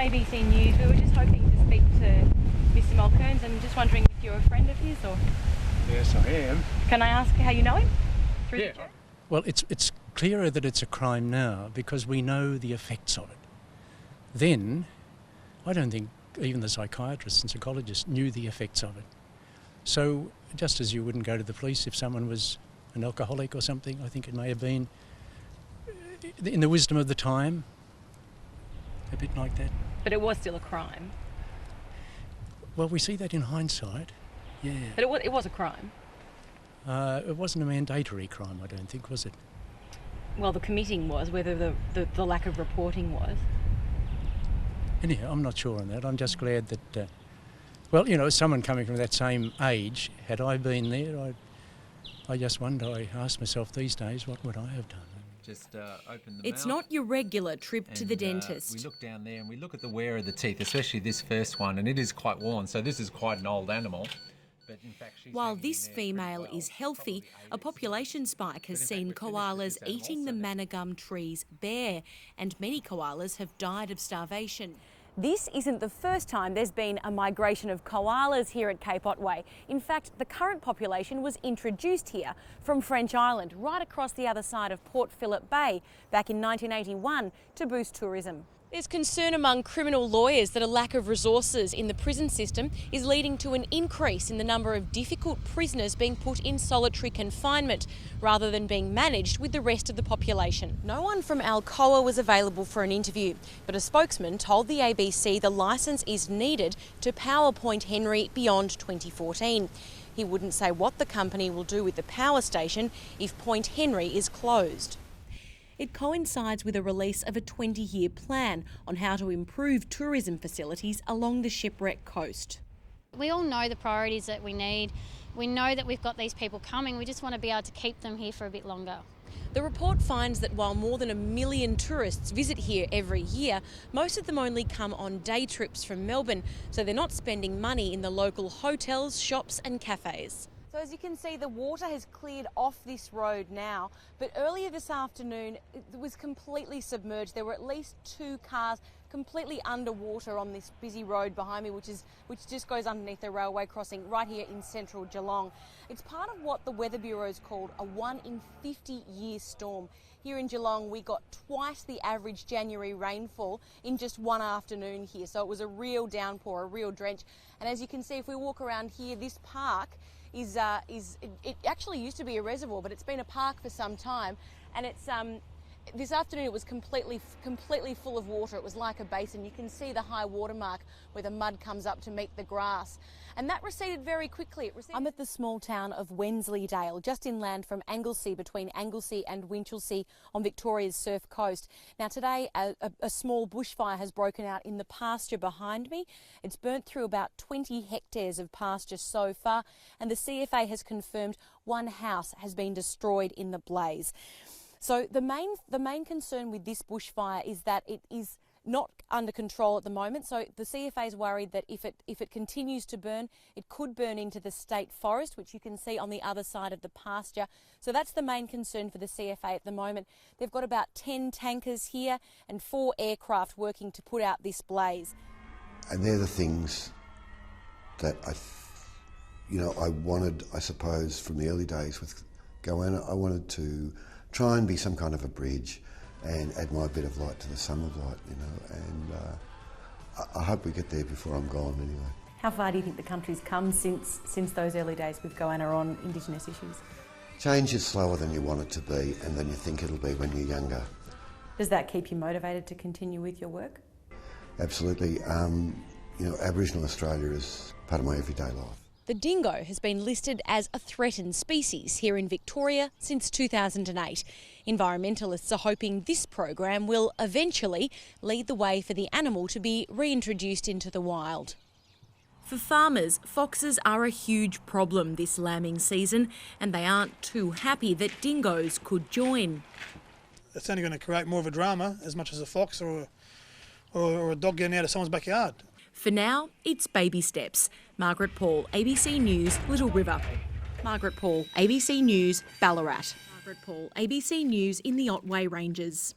ABC News. We were just hoping to speak to Mr Mulcairns and just wondering if you're a friend of his or... Yes, I am. Can I ask how you know him? Through the chat? Well, it's clearer that it's a crime now because we know the effects of it. Then, I don't think even the psychiatrists and psychologists knew the effects of it. So, just as you wouldn't go to the police if someone was an alcoholic or something, I think it may have been, in the wisdom of the time, a bit like that. But it was still a crime. Well, we see that in hindsight, yeah. But it was a crime. It wasn't a mandatory crime, I don't think, was it? Well, the committing was, whether the lack of reporting was. Anyhow, I'm not sure on that. I'm just glad that, well, you know, as someone coming from that same age, had I been there, I just wonder, I ask myself these days, what would I have done? Just open the It's mouth not your regular trip to the dentist. We look down there and we look at the wear of the teeth, especially this first one, and it is quite worn, so this is quite an old animal. But in fact, While this female is healthy, a population spike has seen koalas eating the manna gum trees bare, and many koalas have died of starvation. This isn't the first time there's been a migration of koalas here at Cape Otway. In fact, the current population was introduced here from French Island, right across the other side of Port Phillip Bay, back in 1981 to boost tourism. There's concern among criminal lawyers that a lack of resources in the prison system is leading to an increase in the number of difficult prisoners being put in solitary confinement rather than being managed with the rest of the population. No one from Alcoa was available for an interview, but a spokesman told the ABC the licence is needed to power Point Henry beyond 2014. He wouldn't say what the company will do with the power station if Point Henry is closed. It coincides with a release of a 20-year plan on how to improve tourism facilities along the shipwreck coast. We all know the priorities that we need. We know that we've got these people coming. We just want to be able to keep them here for a bit longer. The report finds that while more than 1 million tourists visit here every year, most of them only come on day trips from Melbourne, so they're not spending money in the local hotels, shops and cafes. So as you can see, the water has cleared off this road now, but earlier this afternoon it was completely submerged. There were at least 2 cars completely underwater on this busy road behind me, which just goes underneath the railway crossing right here in central Geelong. It's part of what the Weather Bureau's called a 1 in 50 year storm. Here in Geelong, we got twice the average January rainfall in just one afternoon here. So it was a real downpour, a real drench. And as you can see, if we walk around here, this park it actually used to be a reservoir, but it's been a park for some time, and it's this afternoon it was completely full of water. It was like a basin. You can see the high water mark where the mud comes up to meet the grass, and that receded very quickly. I'm at the small town of Wensleydale, just inland from Anglesea, between Anglesea and Winchelsea on Victoria's surf coast. Now today a small bushfire has broken out in the pasture behind me. It's burnt through about 20 hectares of pasture so far, and the CFA has confirmed 1 house has been destroyed in the blaze. So the main concern with this bushfire is that it is not under control at the moment. So the CFA is worried that if it continues to burn, it could burn into the state forest, which you can see on the other side of the pasture. So that's the main concern for the CFA at the moment. They've got about 10 tankers here and 4 aircraft working to put out this blaze. And they're the things that I wanted, I suppose, from the early days with Goanna. I wanted to try and be some kind of a bridge and add my bit of light to the sum of light, and I hope we get there before I'm gone anyway. How far do you think the country's come since those early days with Goanna on Indigenous issues? Change is slower than you want it to be and than you think it'll be when you're younger. Does that keep you motivated to continue with your work? Absolutely. Aboriginal Australia is part of my everyday life. The dingo has been listed as a threatened species here in Victoria since 2008. Environmentalists are hoping this program will eventually lead the way for the animal to be reintroduced into the wild. For farmers, foxes are a huge problem this lambing season, and they aren't too happy that dingoes could join. It's only going to create more of a drama as much as a fox or a dog getting out of someone's backyard. For now, it's baby steps. Margaret Paul, ABC News, Little River. Margaret Paul, ABC News, Ballarat. Margaret Paul, ABC News in the Otway Ranges.